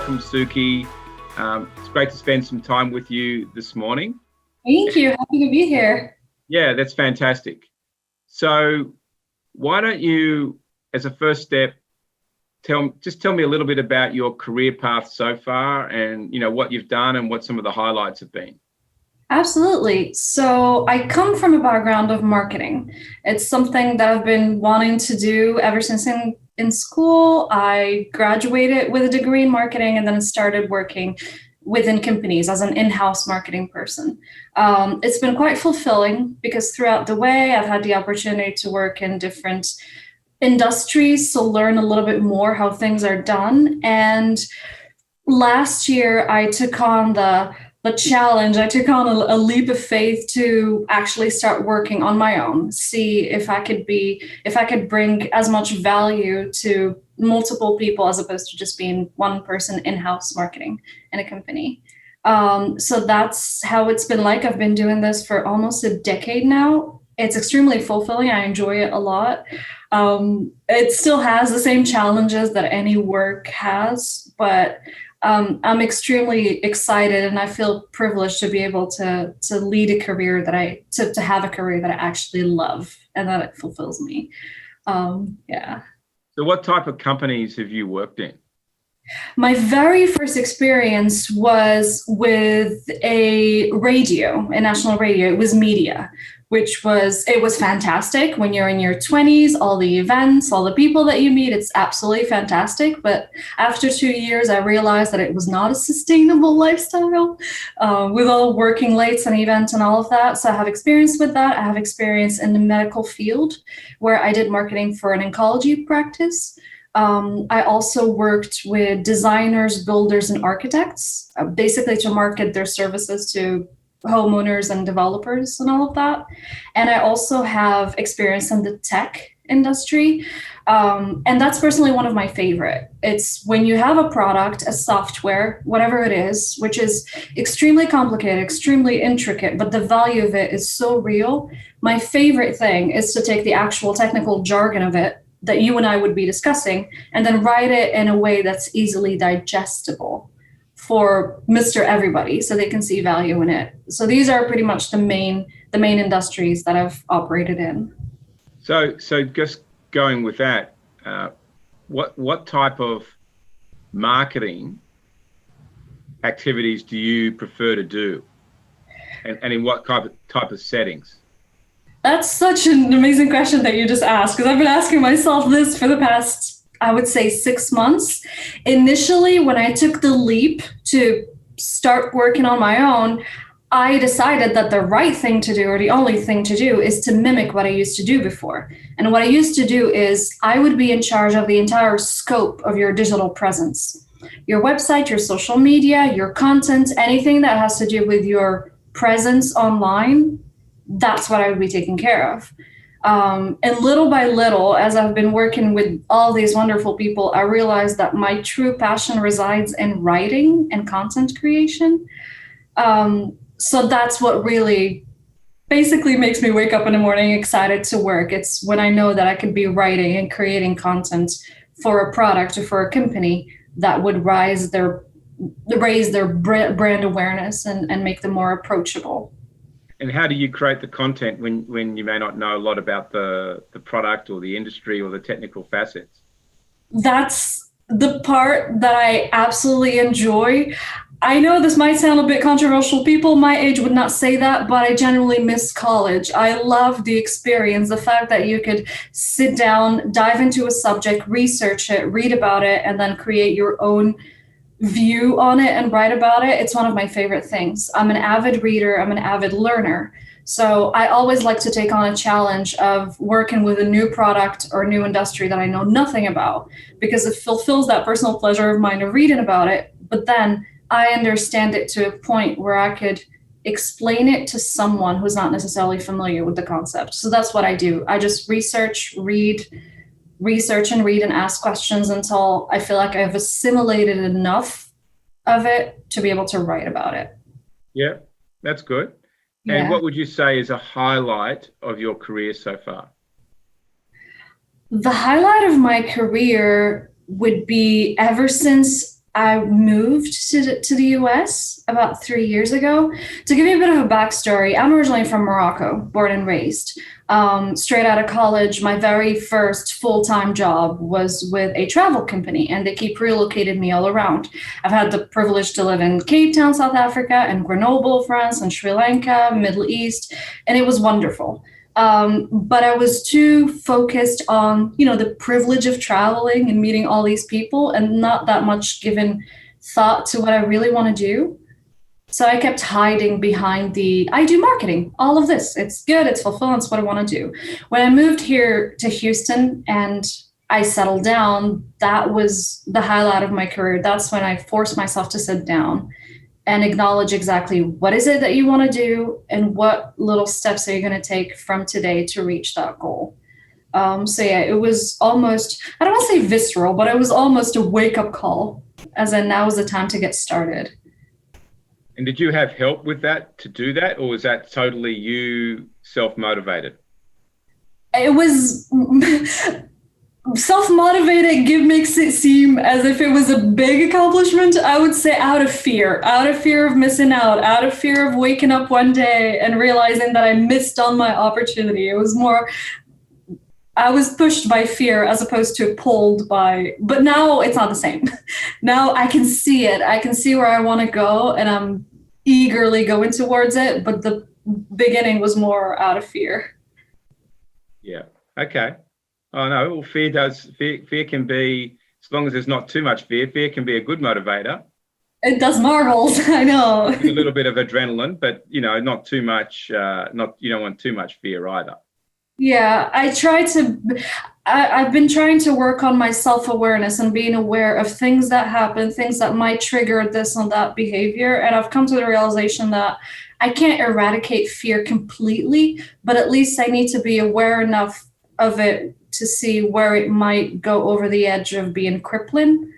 welcome, Souki. It's great to spend some time with you this morning. Thank you. Happy to be here. Yeah, that's fantastic. So why don't you, as a first step, tell me a little bit about your career path so far and, what you've done and what some of the highlights have been. Absolutely. So I come from a background of marketing. It's something that I've been wanting to do ever since in school. I graduated with a degree in marketing and then started working within companies as an in-house marketing person. It's been quite fulfilling because throughout the way I've had the opportunity to work in different industries, so learn a little bit more how things are done. And last year I took on the challenge. I took on a leap of faith to actually start working on my own, see if I could bring as much value to multiple people as opposed to just being one person in-house marketing in a company. So that's how it's been like. I've been doing this for almost a decade now. It's extremely fulfilling. I enjoy it a lot. It still has the same challenges that any work has, but I'm extremely excited and I feel privileged to be able to lead a career to have a career that I actually love and that it fulfills me. Yeah. So what type of companies have you worked in? My very first experience was with a national radio. It was media, it was fantastic. When you're in your 20s, all the events, all the people that you meet, it's absolutely fantastic. But after 2 years, I realized that it was not a sustainable lifestyle with all working lates and events and all of that. So I have experience with that. I have experience in the medical field where I did marketing for an oncology practice. I also worked with designers, builders, and architects, basically to market their services to homeowners and developers and all of that. And I also have experience in the tech industry. And that's personally one of my favorite. It's when you have a product, a software, whatever it is, which is extremely complicated, extremely intricate, but the value of it is so real. My favorite thing is to take the actual technical jargon of it that you and I would be discussing, and then write it in a way that's easily digestible for Mr. Everybody so they can see value in it. So these are pretty much the main industries that I've operated in. So just going with that, what type of marketing activities do you prefer to do? And in what type of settings? That's such an amazing question that you just asked, because I've been asking myself this for the past, I would say, 6 months. Initially, when I took the leap to start working on my own, I decided that the right thing to do, or the only thing to do, is to mimic what I used to do before. And what I used to do is I would be in charge of the entire scope of your digital presence. Your website, your social media, your content, anything that has to do with your presence online, that's what I would be taking care of. And little by little, as I've been working with all these wonderful people, I realized that my true passion resides in writing and content creation. So that's what really basically makes me wake up in the morning excited to work. It's when I know that I could be writing and creating content for a product or for a company that would raise their brand awareness and make them more approachable. And how do you create the content when you may not know a lot about the product or the industry or the technical facets? That's the part that I absolutely enjoy. I know this might sound a bit controversial. People my age would not say that, but I genuinely miss college. I love the experience, the fact that you could sit down, dive into a subject, research it, read about it, and then create your own view on it and write about it. It's one of my favorite things. I'm an avid reader. I'm an avid learner. So I always like to take on a challenge of working with a new product or new industry that I know nothing about, because it fulfills that personal pleasure of mine of reading about it. But then I understand it to a point where I could explain it to someone who's not necessarily familiar with the concept. So that's what I do. I just research and read and ask questions until I feel like I've assimilated enough of it to be able to write about it. Yeah, that's good. Yeah. And what would you say is a highlight of your career so far? The highlight of my career would be ever since I moved to the US about 3 years ago. To give you a bit of a backstory, I'm originally from Morocco, born and raised. Straight out of college, my very first full-time job was with a travel company, and they keep relocated me all around. I've had the privilege to live in Cape Town, South Africa, and Grenoble, France, and Sri Lanka, Middle East, and it was wonderful. But I was too focused on, the privilege of traveling and meeting all these people and not that much given thought to what I really want to do. So I kept hiding behind I do marketing, all of this. It's good, it's fulfilling, it's what I want to do. When I moved here to Houston and I settled down, that was the highlight of my career. That's when I forced myself to sit down and acknowledge exactly what is it that you want to do and what little steps are you going to take from today to reach that goal. So yeah, it was almost, I don't want to say visceral, but it was almost a wake-up call, as in now is the time to get started. And did you have help with that to do that, or was that totally you self-motivated? It was self-motivated. Makes it seem as if it was a big accomplishment. I would say out of fear of missing out of fear of waking up one day and realizing that I missed on my opportunity. It was more, I was pushed by fear as opposed to pulled by, but now it's not the same. Now I can see it. I can see where I want to go and I'm eagerly going towards it. But the beginning was more out of fear. Yeah. Okay. Oh no, well, fear can be, as long as there's not too much fear can be a good motivator. It does marvels, I know. A little bit of adrenaline, but not too much, you don't want too much fear either. Yeah, I've been trying to work on my self-awareness and being aware of things that happen, things that might trigger this and that behavior. And I've come to the realization that I can't eradicate fear completely, but at least I need to be aware enough of it to see where it might go over the edge of being crippling,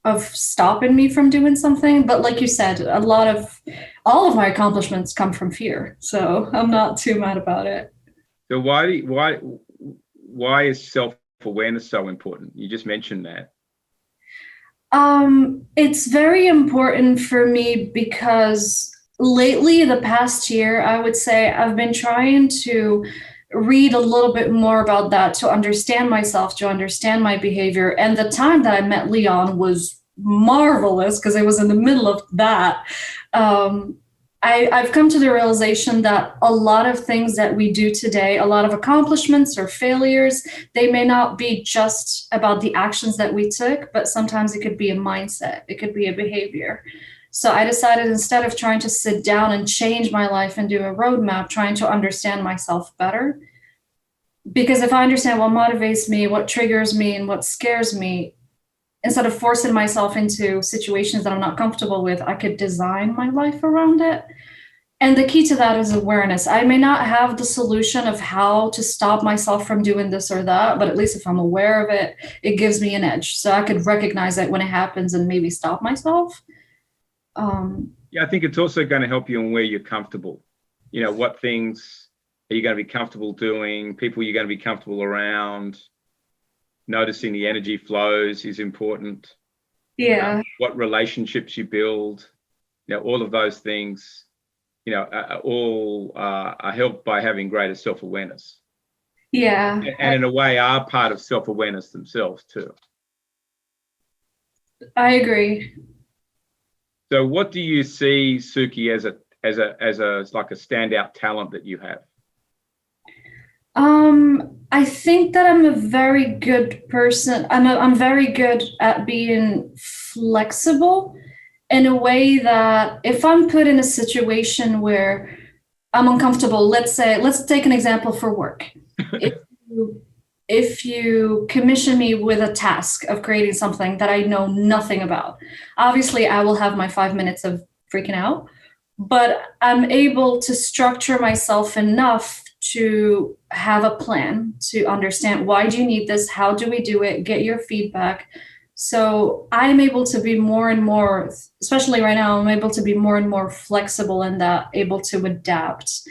of stopping me from doing something. But like you said, all of my accomplishments come from fear. So I'm not too mad about it. So why is self-awareness so important? You just mentioned that. It's very important for me because lately, the past year, I would say I've been trying to read a little bit more about that to understand myself, to understand my behavior. And the time that I met Leon was marvelous because I was in the middle of that. I've come to the realization that a lot of things that we do today, a lot of accomplishments or failures, they may not be just about the actions that we took, but sometimes it could be a mindset, it could be a behavior. So I decided, instead of trying to sit down and change my life and do a roadmap, trying to understand myself better. Because if I understand what motivates me, what triggers me, and what scares me, instead of forcing myself into situations that I'm not comfortable with, I could design my life around it. And the key to that is awareness. I may not have the solution of how to stop myself from doing this or that, but at least if I'm aware of it, it gives me an edge. So I could recognize it when it happens and maybe stop myself. Yeah, I think it's also going to help you on where you're comfortable. What things are you going to be comfortable doing? People you're going to be comfortable around. Noticing the energy flows is important. Yeah. What relationships you build, all of those things, all are helped by having greater self-awareness. Yeah. And in a way are part of self-awareness themselves too. I agree. So what do you see, Souki, as a like a standout talent that you have? I think that I'm a very good person. I'm very good at being flexible in a way that if I'm put in a situation where I'm uncomfortable, let's take an example for work. If you commission me with a task of creating something that I know nothing about, obviously I will have my 5 minutes of freaking out, but I'm able to structure myself enough to have a plan, to understand why do you need this, how do we do it, get your feedback. So I'm able to be more and more, especially right now, I'm able to be more and more flexible in that, able to adapt.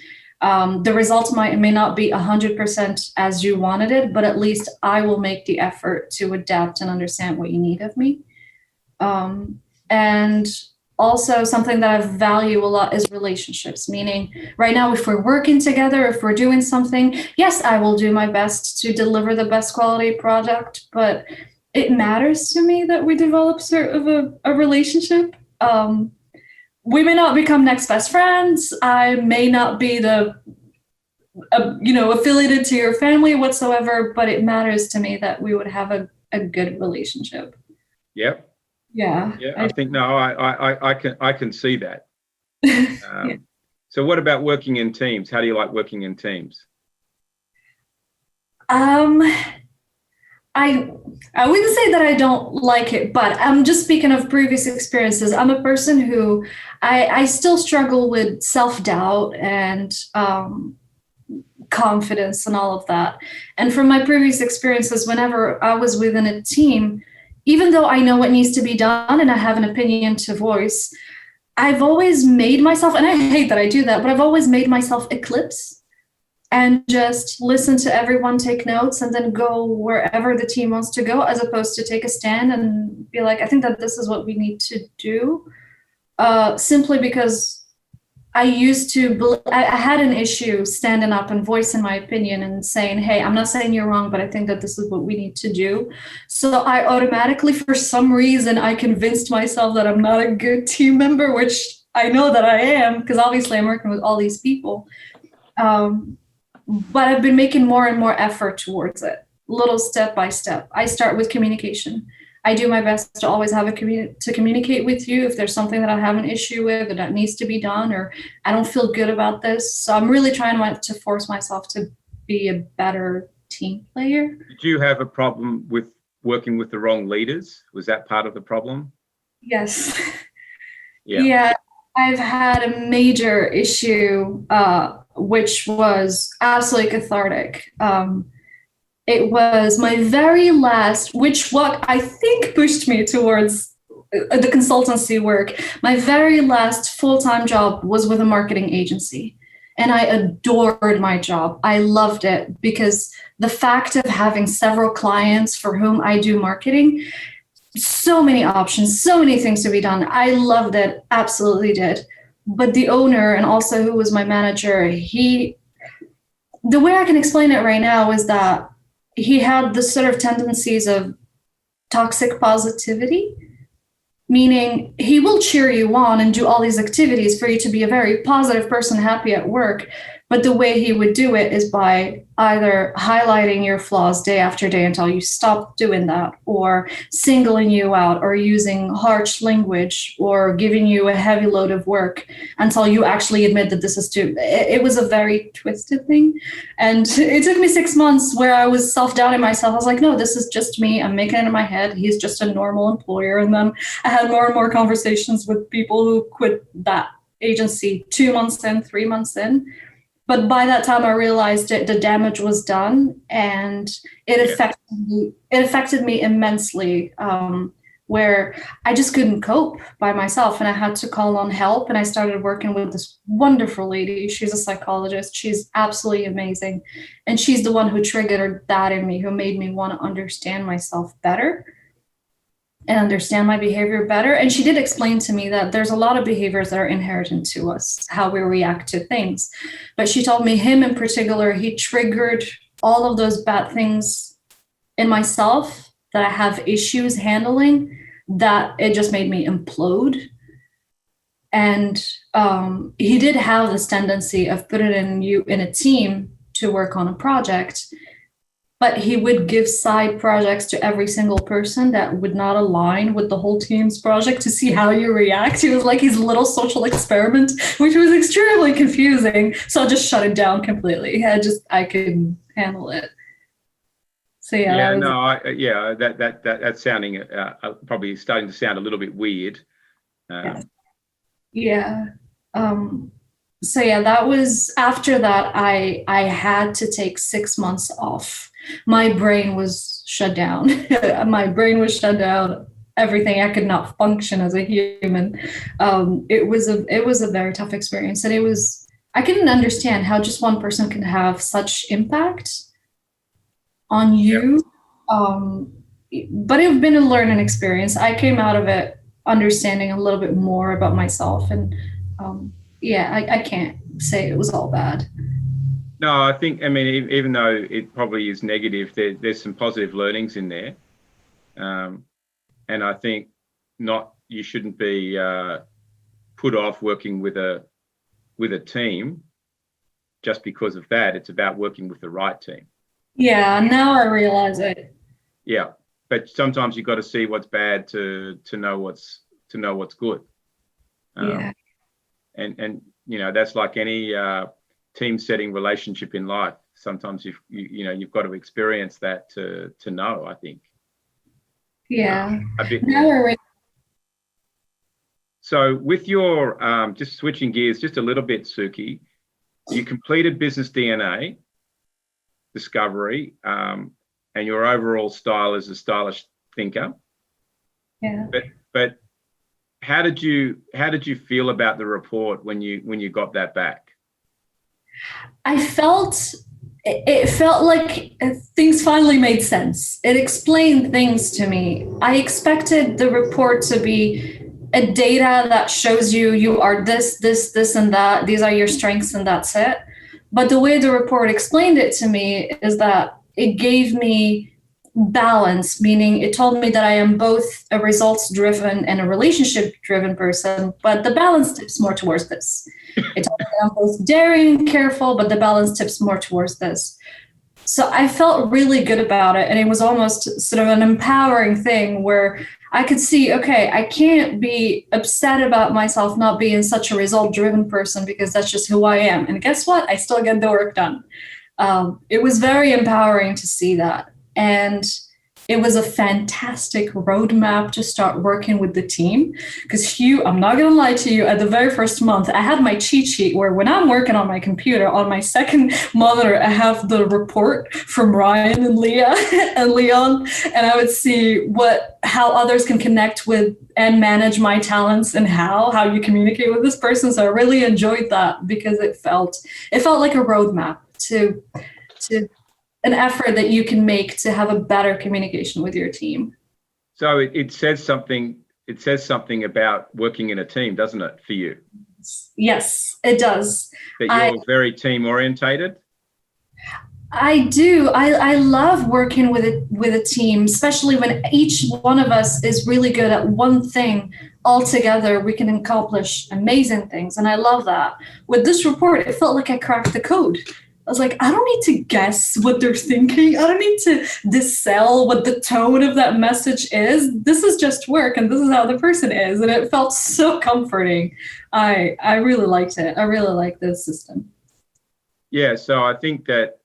The result may not be 100% as you wanted it, but at least I will make the effort to adapt and understand what you need of me. And also something that I value a lot is relationships, meaning right now, if we're working together, if we're doing something, yes, I will do my best to deliver the best quality product, but it matters to me that we develop sort of a relationship. We may not become next best friends. I may not be affiliated to your family whatsoever, but it matters to me that we would have a good relationship. Yep. Yeah. Yeah, I think no, I can see that. Yeah. So what about working in teams? How do you like working in teams? I wouldn't say that I don't like it, but I'm just speaking of previous experiences. I'm a person who I still struggle with self-doubt and confidence and all of that. And from my previous experiences, whenever I was within a team, even though I know what needs to be done and I have an opinion to voice, I've always made myself, and I hate that I do that, but I've always made myself eclipse and just listen to everyone, take notes, and then go wherever the team wants to go, as opposed to take a stand and be like, I think that this is what we need to do. Simply because I had an issue standing up and voicing my opinion and saying, hey, I'm not saying you're wrong, but I think that this is what we need to do. So I automatically, for some reason, I convinced myself that I'm not a good team member, which I know that I am, because obviously I'm working with all these people. But I've been making more and more effort towards it, little step by step. I start with communication. I do my best to always have to communicate with you if there's something that I have an issue with or that needs to be done, or I don't feel good about this. So I'm really trying to force myself to be a better team player. Did you have a problem with working with the wrong leaders? Was that part of the problem? Yes. Yeah. I've had a major issue, which was absolutely cathartic. It was my very last, what I think pushed me towards the consultancy work. My very last full-time job was with a marketing agency. And I adored my job. I loved it because the fact of having several clients for whom I do marketing, so many options, so many things to be done. I loved it, absolutely did. But the owner, and also who was my manager, the way I can explain it right now is that he had the sort of tendencies of toxic positivity, meaning he will cheer you on and do all these activities for you to be a very positive person, happy at work. But the way he would do it is by either highlighting your flaws day after day until you stop doing that, or singling you out, or using harsh language, or giving you a heavy load of work until you actually admit that this is too. It was a very twisted thing. And it took me 6 months where I was self-doubting myself. I was like, no, this is just me. I'm making it in my head. He's just a normal employer. And then I had more and more conversations with people who quit that agency 2 months in, 3 months in. But by that time, I realized that the damage was done, and it affected me immensely, where I just couldn't cope by myself, and I had to call on help. And I started working with this wonderful lady. She's a psychologist. She's absolutely amazing. And she's the one who triggered that in me, who made me want to understand myself better and understand my behavior better. And she did explain to me that there's a lot of behaviors that are inherent to us, how we react to things. But she told me him in particular, he triggered all of those bad things in myself that I have issues handling, that it just made me implode. And he did have this tendency of putting you in a team to work on a project, but he would give side projects to every single person that would not align with the whole team's project to see how you react. It was like his little social experiment, which was extremely confusing. So I just shut it down completely. I couldn't handle it. So yeah. That's sounding probably starting to sound a little bit weird. Yeah. So yeah, that was after that. I had to take 6 months off. My brain was shut down. Everything. I could not function as a human. It was a very tough experience, and I couldn't understand how just one person can have such impact on you. But it's been a learning experience. I came out of it understanding a little bit more about myself. And yeah, I can't say it was all bad. No, I think, I mean, even though it probably is negative, there's some positive learnings in there. And I think you shouldn't be put off working with a team just because of that. It's about working with the right team. Yeah, now I realize it. Yeah, but sometimes you've got to see what's bad to know what's good. Yeah. And that's like any team setting relationship in life. Sometimes you've got to experience that to know, I think. Yeah. A bit now more. we're So with your just switching gears just a little bit, Souki, you completed business DNA discovery, and your overall style is a stylish thinker. Yeah. But how did you feel about the report when you got that back? It felt like things finally made sense. It explained things to me. I expected the report to be a data that shows you are this, and that. These are your strengths, and that's it. But the way the report explained it to me is that it gave me balance, meaning it told me that I am both a results driven and a relationship driven person, but the balance tips more towards this. It told me that I'm both daring and careful, but the balance tips more towards this. So I felt really good about it. And it was almost sort of an empowering thing where I could see, okay, I can't be upset about myself not being such a result driven person because that's just who I am. And guess what? I still get the work done. It was very empowering to see that. And it was a fantastic roadmap to start working with the team. Because Hugh, I'm not going to lie to you, at the very first month, I had my cheat sheet where when I'm working on my computer, on my second monitor, I have the report from Ryan and Leah and Leon, and I would see how others can connect with and manage my talents and how you communicate with this person. So I really enjoyed that because it felt like a roadmap to an effort that you can make to have a better communication with your team. So it says something. It says something about working in a team, doesn't it, for you? Yes, it does. That you're very team orientated. I do. I love working with a team, especially when each one of us is really good at one thing. All together, we can accomplish amazing things, and I love that. With this report, it felt like I cracked the code. I was like, I don't need to guess what they're thinking. I don't need to dissell what the tone of that message is. This is just work, and this is how the person is. And it felt so comforting. I really liked it. I really like this system. Yeah, so I think that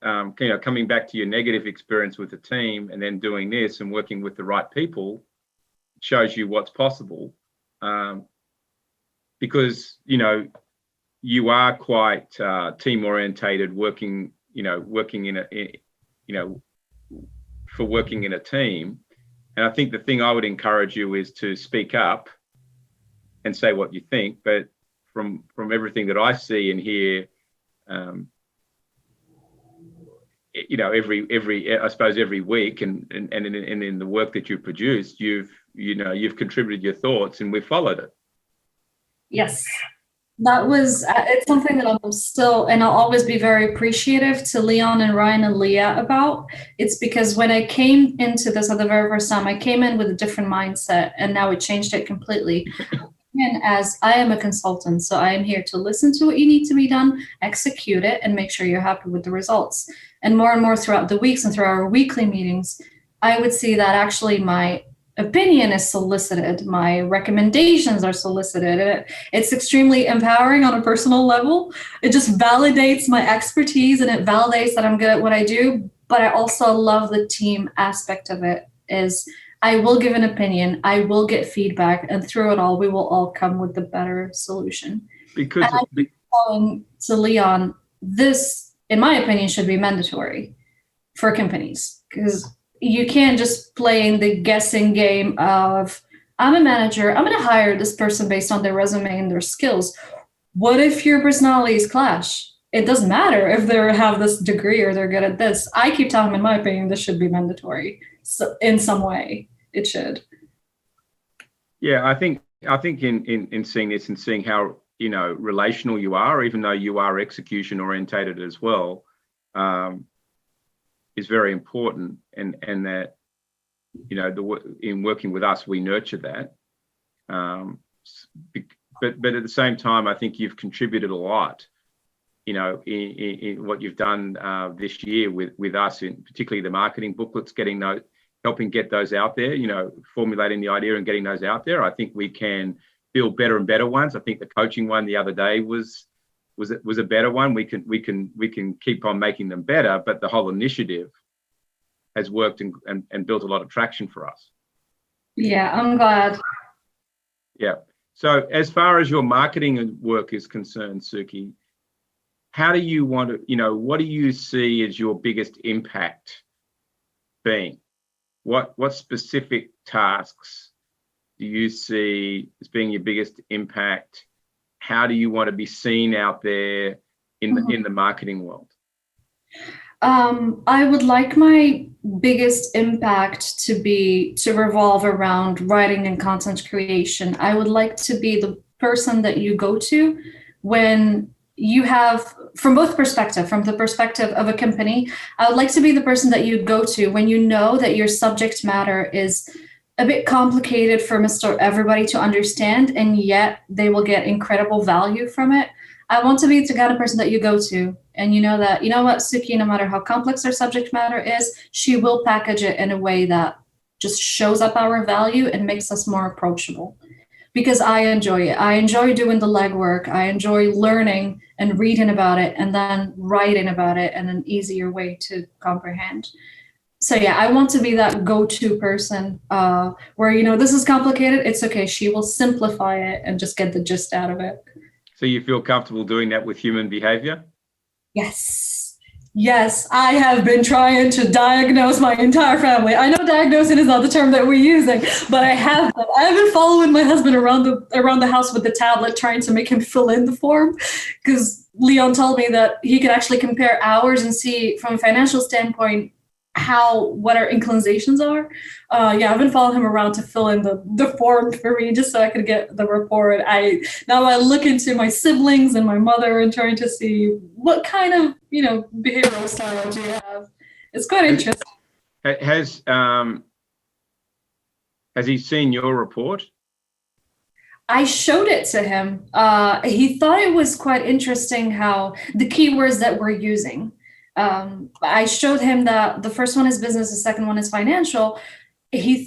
coming back to your negative experience with the team and then doing this and working with the right people shows you what's possible, because you are quite team orientated, working in a team. And I think the thing I would encourage you is to speak up and say what you think. But from everything that I see and hear, every week and in the work that you've produced, you've contributed your thoughts and we've followed it. Yes. That was, it's something that I'm still, and I'll always be very appreciative to Leon and Ryan and Leah about. It's because when I came into this at the very first time, I came in with a different mindset, and now it changed it completely. And as I am a consultant, so I am here to listen to what you need to be done, execute it, and make sure you're happy with the results. And more throughout the weeks and through our weekly meetings, I would see that actually my opinion is solicited, my recommendations are solicited. It's extremely empowering on a personal level. It just validates my expertise and it validates that I'm good at what I do. But I also love the team aspect of it. Is I will give an opinion, I will get feedback, and through it all, we will all come with the better solution. Because to Leon, this, in my opinion, should be mandatory for companies, because you can't just play in the guessing game of, I'm a manager, I'm going to hire this person based on their resume and their skills. What if your personalities clash? It doesn't matter if they have this degree or they're good at this. I keep telling them, in my opinion, this should be mandatory. So in some way, it should. Yeah, I think I think in seeing this and seeing how, relational you are, even though you are execution orientated as well, is very important. And that, in working with us, we nurture that. But at the same time, I think you've contributed a lot, in what you've done this year with us, in particularly the marketing booklets, helping get those out there, formulating the idea and getting those out there. I think we can build better and better ones. I think the coaching one the other day was a better one. We can keep on making them better, but the whole initiative has worked and built a lot of traction for us. Yeah, I'm glad. Yeah. So as far as your marketing work is concerned, Souki, how do you want to, what do you see as your biggest impact being? What specific tasks do you see as being your biggest impact? How do you want to be seen out there in the marketing world? I would like my biggest impact to revolve around writing and content creation. I would like to be the person that you go to when you have, from both perspectives, from the perspective of a company, I would like to be the person that you go to when you know that your subject matter is a bit complicated for Mr. Everybody to understand, and yet they will get incredible value from it. I want to be the kind of person that you go to, and you know what, Souki, no matter how complex our subject matter is, she will package it in a way that just shows up our value and makes us more approachable. Because I enjoy it. I enjoy doing the legwork. I enjoy learning and reading about it and then writing about it in an easier way to comprehend. So yeah, I want to be that go-to person where, this is complicated. It's okay. She will simplify it and just get the gist out of it. So you feel comfortable doing that with human behavior? Yes, I have been trying to diagnose my entire family. I know diagnosing is not the term that we're using, but I've been following my husband around the house with the tablet, trying to make him fill in the form, because Leon told me that he could actually compare hours and see from a financial standpoint what our inclinations are. I've been following him around to fill in the form for me, just so I could get the report. Now I look into my siblings and my mother and trying to see what kind of behavioral style do you have. It's quite interesting. Has he seen your report? I showed it to him. He thought it was quite interesting how the keywords that we're using. I showed him that the first one is business, the second one is financial. He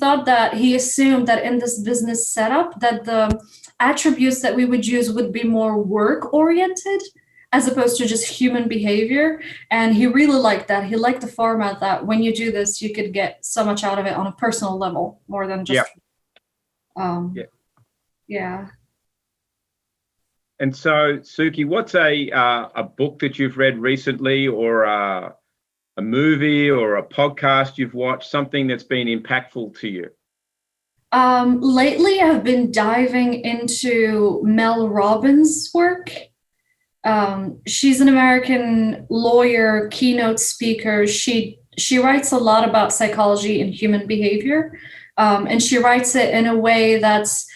assumed that in this business setup that the attributes that we would use would be more work oriented as opposed to just human behavior. And he really liked that. He liked the format that when you do this, you could get so much out of it on a personal level more than just. Yeah. And so, Souki, what's a book that you've read recently, or a movie or a podcast you've watched, something that's been impactful to you? Lately, I've been diving into Mel Robbins' work. She's an American lawyer, keynote speaker. She writes a lot about psychology and human behavior, and she writes it in a way that's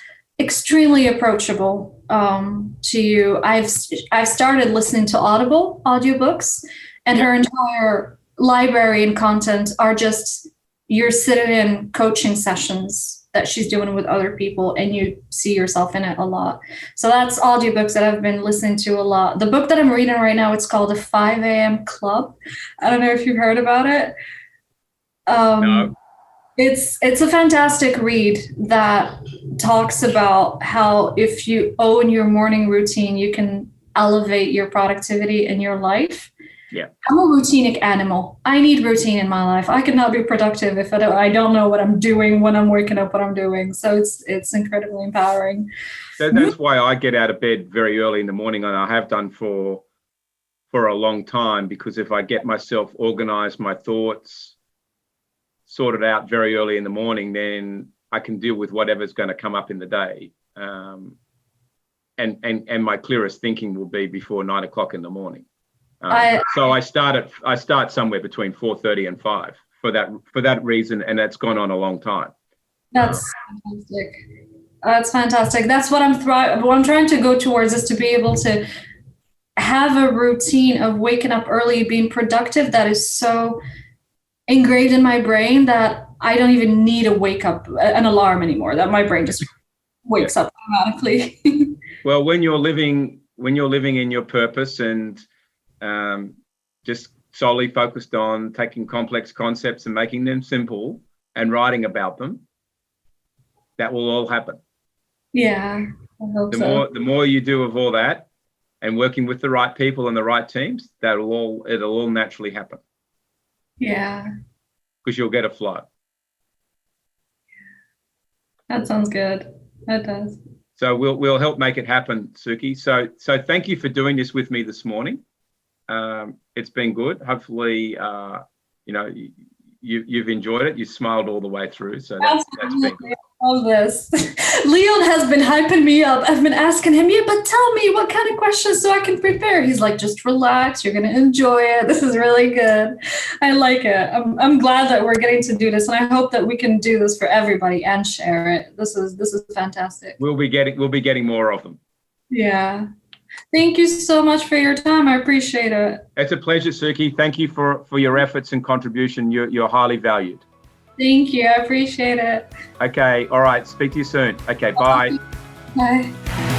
extremely approachable to you. I've started listening to Audible audiobooks, and her entire library and content are just you're sitting in coaching sessions that she's doing with other people, and you see yourself in it a lot. So that's audiobooks that I've been listening to a lot. The book that I'm reading right now, it's called The 5 a.m. Club. I don't know if you've heard about it. No. It's a fantastic read that talks about how if you own your morning routine, you can elevate your productivity in your life. Yeah. I'm a routinic animal. I need routine in my life. I cannot be productive if I don't know what I'm doing when I'm waking up, what I'm doing. So it's incredibly empowering. That's why I get out of bed very early in the morning, and I have done for a long time, because if I get myself organized, my thoughts sorted out very early in the morning, then I can deal with whatever's going to come up in the day. And my clearest thinking will be before 9 o'clock in the morning. So I start somewhere between 4:30 and 5 for that reason, and that's gone on a long time. That's fantastic. That's fantastic. That's what what I'm trying to go towards, is to be able to have a routine of waking up early, being productive, that is so ingrained in my brain that I don't even need an alarm anymore, that my brain just wakes up automatically. Well, when you're living in your purpose and just solely focused on taking complex concepts and making them simple and writing about them, that will all happen. Yeah, I hope The more you do of all that and working with the right people and the right teams, it'll all naturally happen. Yeah. Because you'll get a flow. That sounds good. That does. So we'll help make it happen, Souki. So thank you for doing this with me this morning. It's been good. Hopefully, you've enjoyed it. You smiled all the way through. So that's been good. All this. Leon has been hyping me up. I've been asking him, but tell me what kind of questions so I can prepare. He's like, just relax. You're going to enjoy it. This is really good. I like it. I'm glad that we're getting to do this, and I hope that we can do this for everybody and share it. This is fantastic. We'll be getting more of them. Yeah. Thank you so much for your time. I appreciate it. It's a pleasure, Souki. Thank you for your efforts and contribution. You're highly valued. Thank you. I appreciate it. Okay. All right. Speak to you soon. Okay. Bye. Bye.